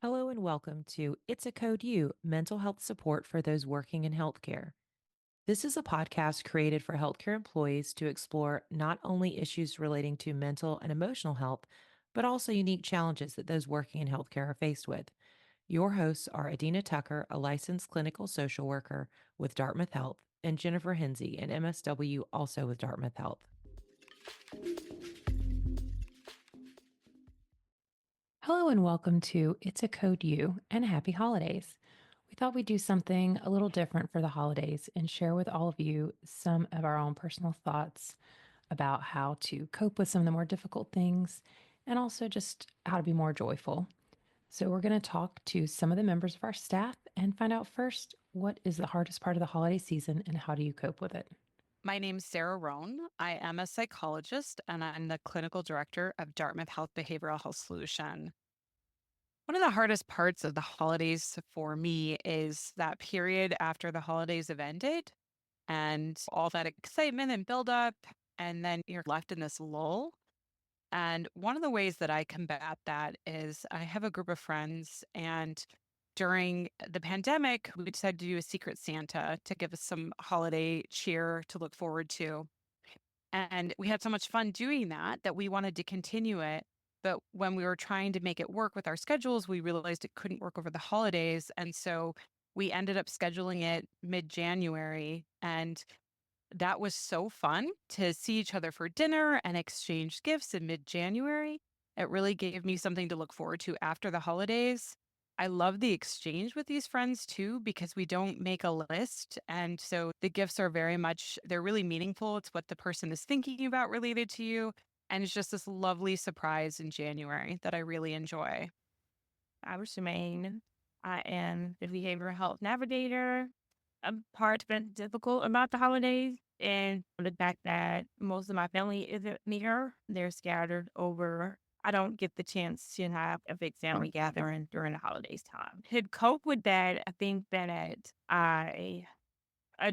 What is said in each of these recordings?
Hello and welcome to It's a Code U, mental health support for those working in healthcare. This is a podcast created for healthcare employees to explore not only issues relating to mental and emotional health, but also unique challenges that those working in healthcare are faced with. Your hosts are Adina Tucker, a licensed clinical social worker with Dartmouth Health, and Jennifer Hinsey, an MSW also with Dartmouth Health. Hello and welcome to It's a Code U and happy holidays. We thought we'd do something a little different for the holidays and share with all of you some of our own personal thoughts about how to cope with some of the more difficult things and also just how to be more joyful. So, we're going to talk to some of the members of our staff and find out first what is the hardest part of the holiday season and how do you cope with it. My name's Sarah Roan. I am a psychologist and I'm the clinical director of Dartmouth Health Behavioral Health Solution. One of the hardest parts of the holidays for me is that period after the holidays have ended and all that excitement and buildup, and then you're left in this lull. And one of the ways that I combat that is I have a group of friends, and during the pandemic, we decided to do a Secret Santa to give us some holiday cheer to look forward to. And we had so much fun doing that we wanted to continue it. But when we were trying to make it work with our schedules, we realized it couldn't work over the holidays. And so we ended up scheduling it mid-January. And that was so fun to see each other for dinner and exchange gifts in mid-January. It really gave me something to look forward to after the holidays. I love the exchange with these friends too, because we don't make a list. And so the gifts are they're really meaningful. It's what the person is thinking about related to you. And it's just this lovely surprise in January that I really enjoy. I'm Shemaine. I am the behavioral health navigator. A part's been difficult about the holidays and the fact that most of my family isn't near. They're scattered over. I don't get the chance to have a big family gathering during the holidays time. To cope with that, I think that I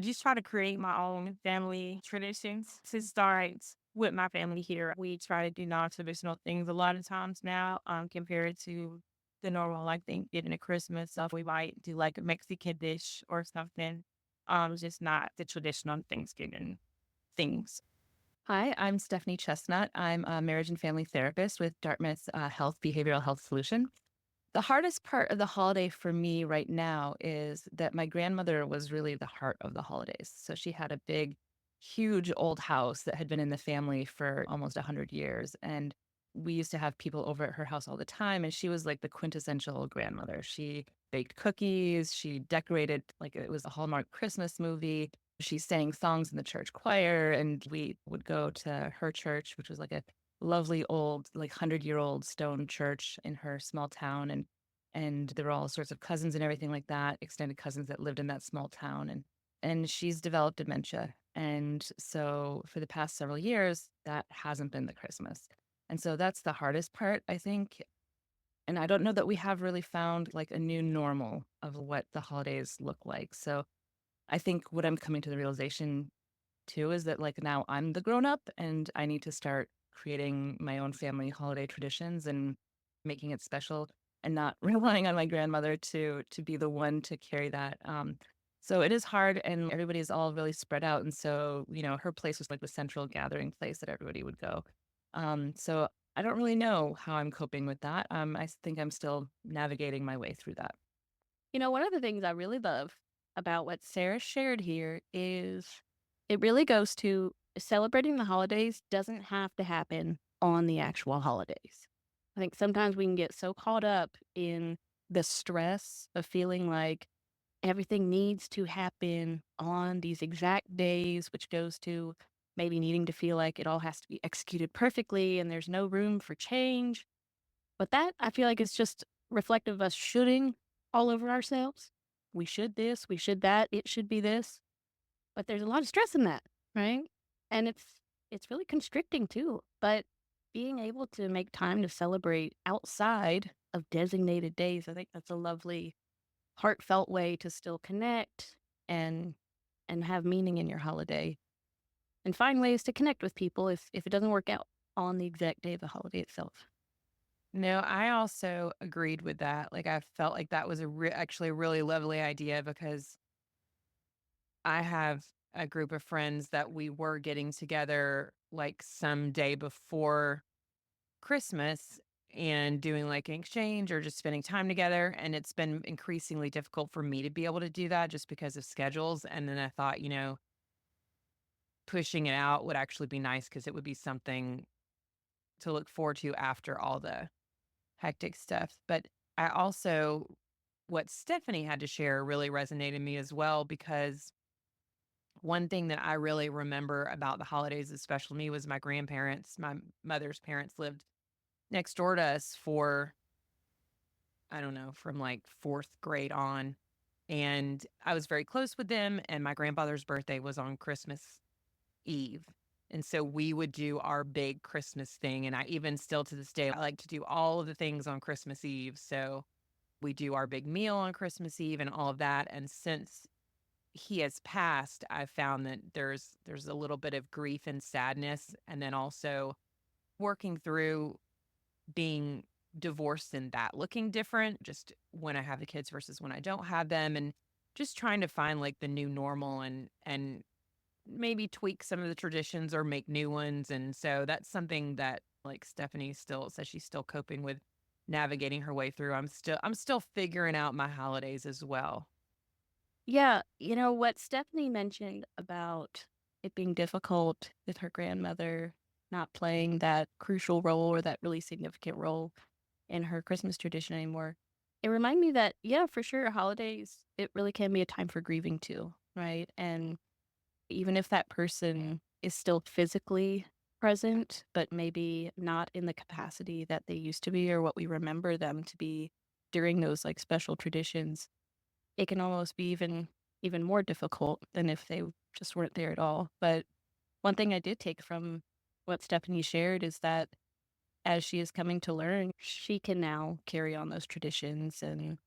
just try to create my own family traditions. To start with my family here, we try to do non-traditional things a lot of times now, compared to the normal, like Thanksgiving and Christmas stuff. We might do like a Mexican dish or something. Just not the traditional Thanksgiving things. Hi, I'm Stephanie Chestnut. I'm a marriage and family therapist with Dartmouth Health Behavioral Health Solution. The hardest part of the holiday for me right now is that my grandmother was really the heart of the holidays. So she had a big, huge old house that had been in the family for almost 100 years. And we used to have people over at her house all the time. And she was like the quintessential grandmother. She baked cookies. She decorated like it was a Hallmark Christmas movie. She sang songs in the church choir. And we would go to her church, which was like a lovely old, like 100-year-old stone church in her small town. And there were all sorts of cousins and everything like that, extended cousins that lived in that small town. And she's developed dementia. And so for the past several years, that hasn't been the Christmas. And so that's the hardest part, I think. And I don't know that we have really found like a new normal of what the holidays look like. So I think what I'm coming to the realization too is that like now I'm the grown up and I need to start creating my own family holiday traditions and making it special and not relying on my grandmother to be the one to carry that. So it is hard and everybody's all really spread out. And so, her place was like the central gathering place that everybody would go. So I don't really know how I'm coping with that. I think I'm still navigating my way through that. One of the things I really love about what Sarah shared here is it really goes to celebrating the holidays doesn't have to happen on the actual holidays. I think sometimes we can get so caught up in the stress of feeling like everything needs to happen on these exact days, which goes to maybe needing to feel like it all has to be executed perfectly and there's no room for change. But that, I feel like, it's just reflective of us shoulding all over ourselves. We should this, we should that, it should be this. But there's a lot of stress in that, right? And it's really constricting too. But being able to make time to celebrate outside of designated days, I think that's a lovely, heartfelt way to still connect and have meaning in your holiday. and find ways to connect with people if it doesn't work out on the exact day of the holiday itself. No, I also agreed with that. Like, I felt like that was actually a really lovely idea because I have a group of friends that we were getting together like some day before Christmas and doing like an exchange or just spending time together. And it's been increasingly difficult for me to be able to do that just because of schedules. And then I thought, pushing it out would actually be nice because it would be something to look forward to after all the hectic stuff. But I also, what Stephanie had to share really resonated me as well because one thing that I really remember about the holidays, especially me, was my grandparents. My mother's parents lived next door to us for, I don't know, from like fourth grade on. And I was very close with them. And my grandfather's birthday was on Christmas Eve. And so we would do our big Christmas thing. And I even still to this day, I like to do all of the things on Christmas Eve. So we do our big meal on Christmas Eve and all of that. And since he has passed, I've found that there's a little bit of grief and sadness. And then also working through being divorced and that looking different, just when I have the kids versus when I don't have them. And just trying to find like the new normal and maybe tweak some of the traditions or make new ones. And so that's something that like Stephanie still says she's still coping with navigating her way through. I'm still figuring out my holidays as well. Yeah, what Stephanie mentioned about it being difficult with her grandmother not playing that crucial role or that really significant role in her Christmas tradition anymore. It reminded me that, yeah, for sure, holidays, it really can be a time for grieving too, right? And even if that person is still physically present, but maybe not in the capacity that they used to be or what we remember them to be during those like special traditions, it can almost be even more difficult than if they just weren't there at all. But one thing I did take from what Stephanie shared is that as she is coming to learn, she can now carry on those traditions and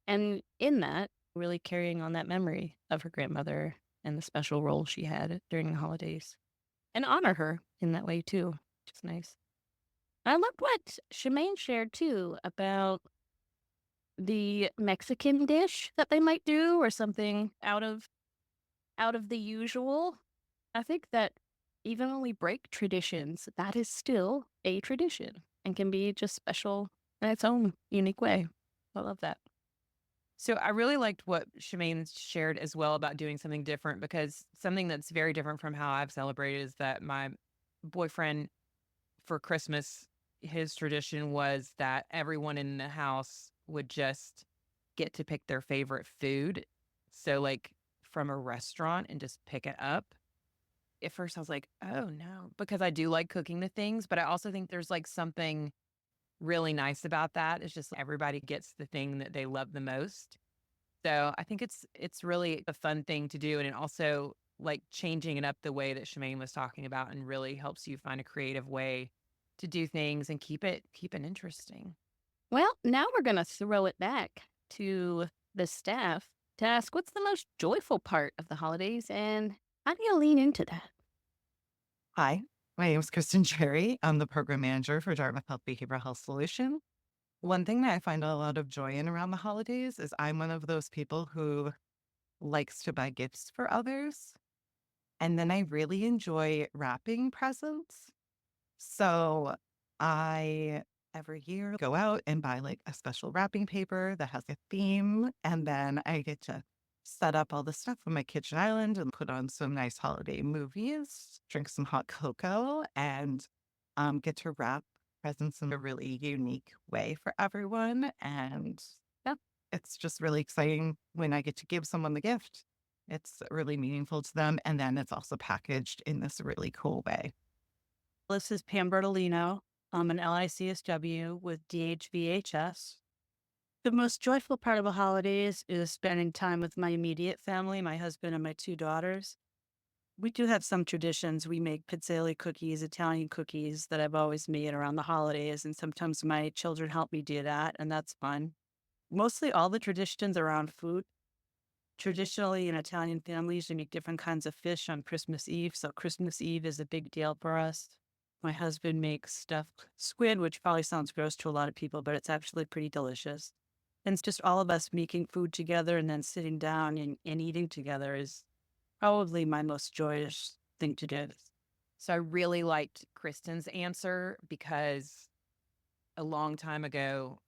in that, really carrying on that memory of her grandmother and the special role she had during the holidays and honor her in that way too, which is nice. I loved what Shemaine shared too about the Mexican dish that they might do or something out of the usual. I think that even when we break traditions, that is still a tradition and can be just special in its own unique way. I love that. So I really liked what Shemaine shared as well about doing something different because something that's very different from how I've celebrated is that my boyfriend for Christmas, his tradition was that everyone in the house would just get to pick their favorite food. So like from a restaurant and just pick it up. At first I was like, oh no, because I do like cooking the things, but I also think there's like something really nice about that. It's just everybody gets the thing that they love the most. So I think it's really a fun thing to do. And it also like changing it up the way that Shemaine was talking about and really helps you find a creative way to do things and keep it interesting. Well, now we're going to throw it back to the staff to ask what's the most joyful part of the holidays and how do you lean into that? Hi, my name is Kristen Cherry. I'm the program manager for Dartmouth Health Behavioral Health Solution. One thing that I find a lot of joy in around the holidays is I'm one of those people who likes to buy gifts for others. And then I really enjoy wrapping presents. So I every year go out and buy like a special wrapping paper that has a theme. And then I get to set up all the stuff on my kitchen island and put on some nice holiday movies, drink some hot cocoa, and get to wrap presents in a really unique way for everyone. And yeah, it's just really exciting when I get to give someone the gift. It's really meaningful to them. And then it's also packaged in this really cool way. This is Pam Bertolino. I'm an LICSW with DHBHS. The most joyful part of the holidays is spending time with my immediate family, my husband and my two daughters. We do have some traditions. We make pizzelle cookies, Italian cookies that I've always made around the holidays, and sometimes my children help me do that, and that's fun. Mostly all the traditions around food. Traditionally, in Italian families, we make different kinds of fish on Christmas Eve. So Christmas Eve is a big deal for us. My husband makes stuffed squid, which probably sounds gross to a lot of people, but it's actually pretty delicious. And it's just all of us making food together and then sitting down and eating together is probably my most joyous thing to do. So I really liked Kristen's answer because a long time ago,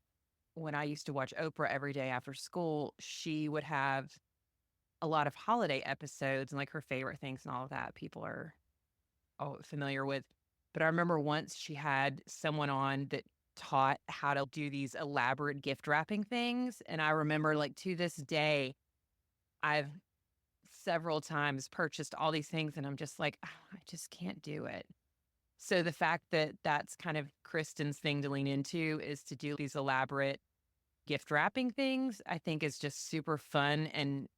when I used to watch Oprah every day after school, she would have a lot of holiday episodes and like her favorite things and all of that people are familiar with. But I remember once she had someone on that taught how to do these elaborate gift wrapping things. And I remember, like, to this day, I've several times purchased all these things and I'm just like, "Ah, I just can't do it." So the fact that that's kind of Kristen's thing to lean into is to do these elaborate gift wrapping things, I think is just super fun. And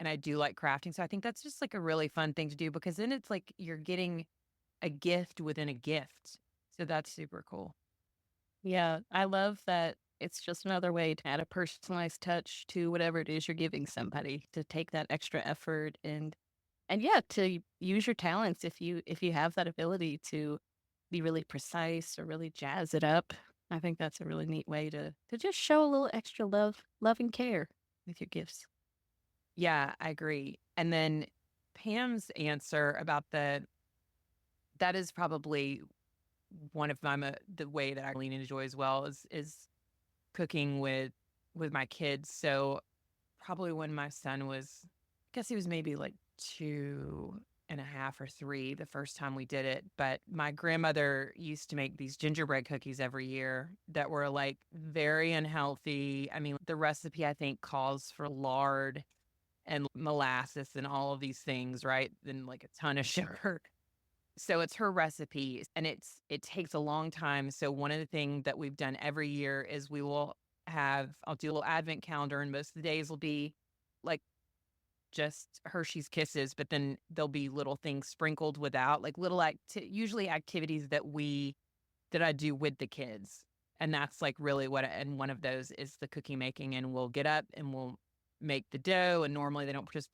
I do like crafting. So I think that's just like a really fun thing to do because then it's like you're getting a gift within a gift. So that's super cool. Yeah, I love that it's just another way to add a personalized touch to whatever it is you're giving somebody, to take that extra effort and yeah, to use your talents if you have that ability to be really precise or really jazz it up. I think that's a really neat way to just show a little extra love and care with your gifts. Yeah, I agree. And then Pam's answer about that is probably one of my the way that I lean into joy as well is cooking with my kids. So probably when my son was, I guess he was maybe like 2.5 or 3 the first time we did it. But my grandmother used to make these gingerbread cookies every year that were like very unhealthy. I mean, the recipe I think calls for lard and molasses and all of these things, right? Then like a ton of sugar. So it's her recipe and it takes a long time. So one of the things that we've done every year is I'll do a little advent calendar and most of the days will be like just Hershey's Kisses, but then there'll be little things sprinkled without, like little usually activities that I do with the kids. And that's like really and one of those is the cookie making. And we'll get up and we'll make the dough. And normally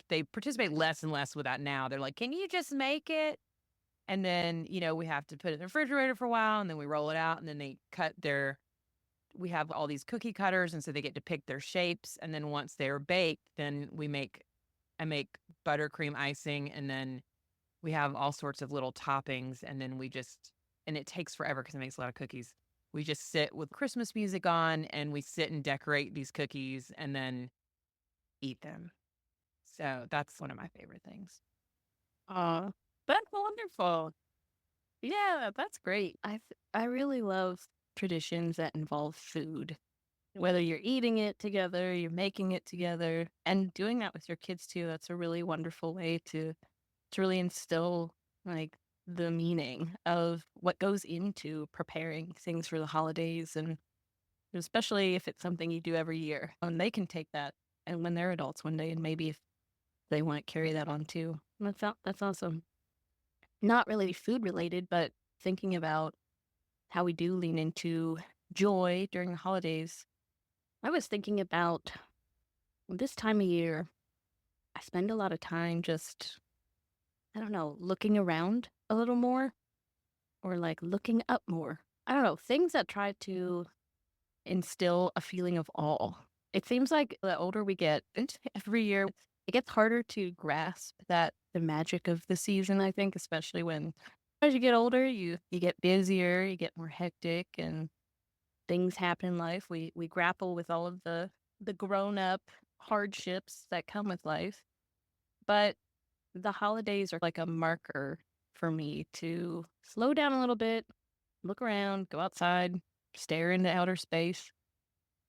they participate less and less with that now. They're like, can you just make it? And then, we have to put it in the refrigerator for a while and then we roll it out and then we have all these cookie cutters. And so they get to pick their shapes. And then once they're baked, then I make buttercream icing and then we have all sorts of little toppings. And then and it takes forever because it makes a lot of cookies. We just sit with Christmas music on and we sit and decorate these cookies and then eat them. So that's one of my favorite things. Aw, that's wonderful. Yeah, that's great. I really love traditions that involve food. Whether you're eating it together, you're making it together, and doing that with your kids too. That's a really wonderful way to really instill like the meaning of what goes into preparing things for the holidays, and especially if it's something you do every year. And they can take that and when they're adults one day, and maybe if they want to carry that on too. That's awesome. Not really food related, but thinking about how we do lean into joy during the holidays. I was thinking about this time of year, I spend a lot of time just, I don't know, looking around a little more or like looking up more. I don't know, things that try to instill a feeling of awe. It seems like the older we get, every year, it gets harder to grasp that the magic of the season, I think, especially when as you get older, you get busier, you get more hectic and things happen in life. We grapple with all of the grown up hardships that come with life. But the holidays are like a marker for me to slow down a little bit, look around, go outside, stare into outer space,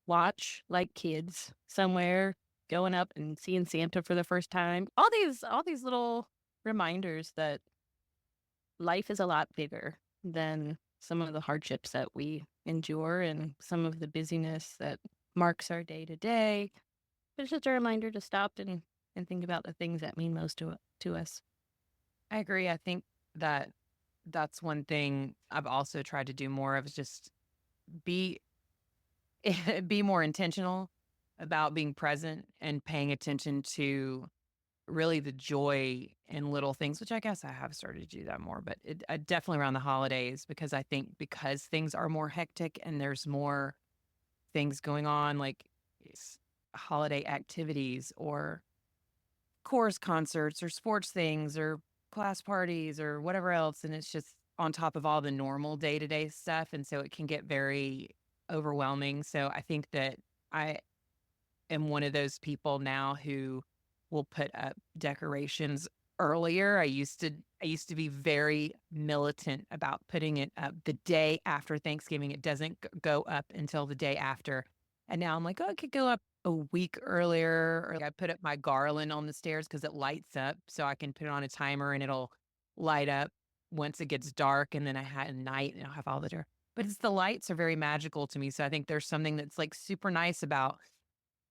watch like kids somewhere going up and seeing Santa for the first time. All these little reminders that life is a lot bigger than some of the hardships that we endure and some of the busyness that marks our day to day. But it's just a reminder to stop and think about the things that mean most to us. I agree. I think that that's one thing I've also tried to do more of is just be be more intentional about being present and paying attention to really the joy in little things, which I guess I have started to do that more, but definitely around the holidays, because I think because things are more hectic and there's more things going on, like holiday activities or chorus concerts or sports things or class parties or whatever else. And it's just on top of all the normal day-to-day stuff. And so it can get very overwhelming. So I think that I am one of those people now who will put up decorations earlier. I used to be very militant about putting it up the day after Thanksgiving. It doesn't go up until the day after. And now I'm like, oh, it could go up a week earlier. Or I put up my garland on the stairs because it lights up. So I can put it on a timer and it'll light up once it gets dark. And then I had a night and I'll have all the dark. But it's the lights are very magical to me. So I think there's something that's like super nice about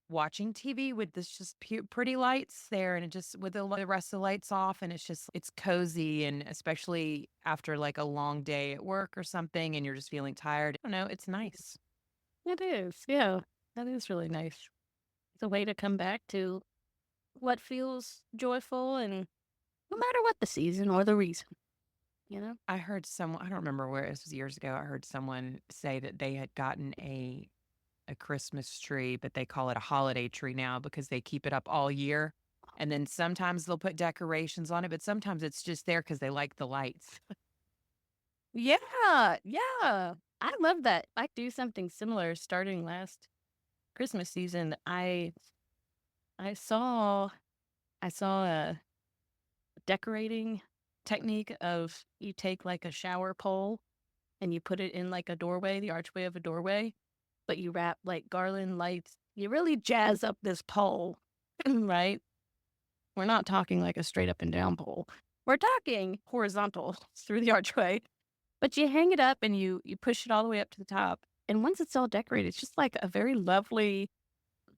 watching TV with this just pretty lights there, and it just with the rest of the lights off, and it's cozy, and especially after like a long day at work or something and you're just feeling tired. I don't know, it's nice. It is. Yeah. That is really nice. It's a way to come back to what feels joyful, and no matter what the season or the reason, you know? I heard someone, I don't remember where, this was years ago, I heard someone say that they had gotten a Christmas tree, but they call it a holiday tree now because they keep it up all year. And then sometimes they'll put decorations on it, but sometimes it's just there because they like the lights. Yeah. Yeah. I love that. I do something similar starting last Christmas season. I saw a decorating technique of you take like a shower pole and you put it in like a doorway, the archway of a doorway, but you wrap like garland lights. You really jazz up this pole, right? We're not talking like a straight up and down pole. We're talking horizontal through the archway. But you hang it up and you push it all the way up to the top. And once it's all decorated, it's just like a very lovely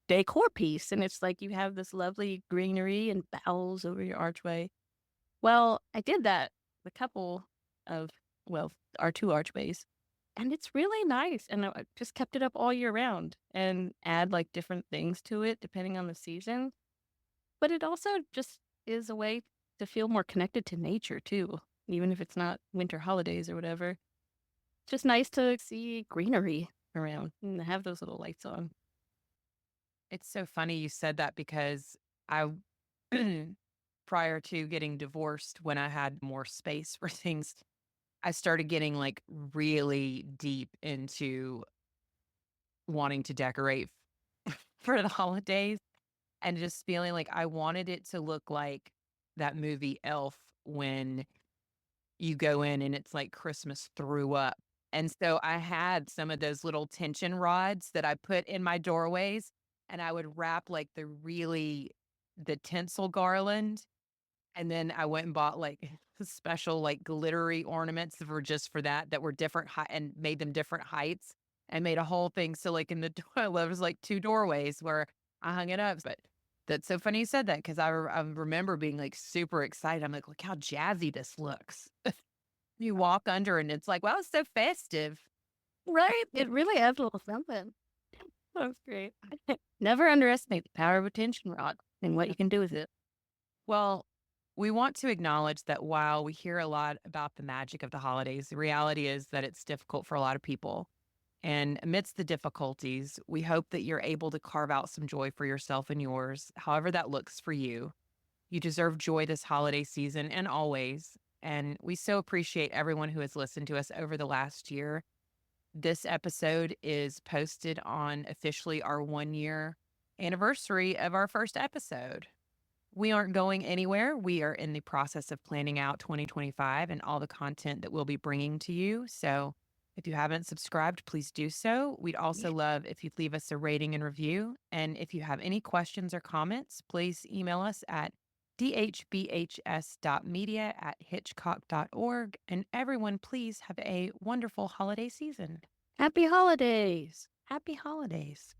decor piece. And it's like you have this lovely greenery and boughs over your archway. Well, I did that with a couple of, well, our two archways. And it's really nice. And I just kept it up all year round and add like different things to it depending on the season. But it also just is a way to feel more connected to nature too, even if it's not winter holidays or whatever. It's just nice to see greenery around and have those little lights on. It's so funny you said that because I, prior to getting divorced, when I had more space for things, I started getting like really deep into wanting to decorate for the holidays and just feeling like I wanted it to look like that movie Elf when you go in and it's like Christmas threw up. And so I had some of those little tension rods that I put in my doorways, and I would wrap like the tinsel garland. And then I went and bought like special like glittery ornaments that were just for that were different height and made them different heights and made a whole thing. So like in the door, there was like two doorways where I hung it up. But that's so funny you said that because I remember being like super excited. I'm like, look how jazzy this looks. You walk under and it's like, wow, it's so festive. Right? It really adds a little something. That's great. Never underestimate the power of a tension rod and what you can do with it. Well, we want to acknowledge that while we hear a lot about the magic of the holidays, the reality is that it's difficult for a lot of people. And amidst the difficulties, we hope that you're able to carve out some joy for yourself and yours, however that looks for you. You deserve joy this holiday season and always. And we so appreciate everyone who has listened to us over the last year. This episode is posted on officially our 1-year anniversary of our first episode. We aren't going anywhere. We are in the process of planning out 2025 and all the content that we'll be bringing to you. So if you haven't subscribed, please do so. We'd also love if you'd leave us a rating and review. And if you have any questions or comments, please email us at dhbhs.media@hitchcock.org. And everyone, please have a wonderful holiday season. Happy holidays. Happy holidays.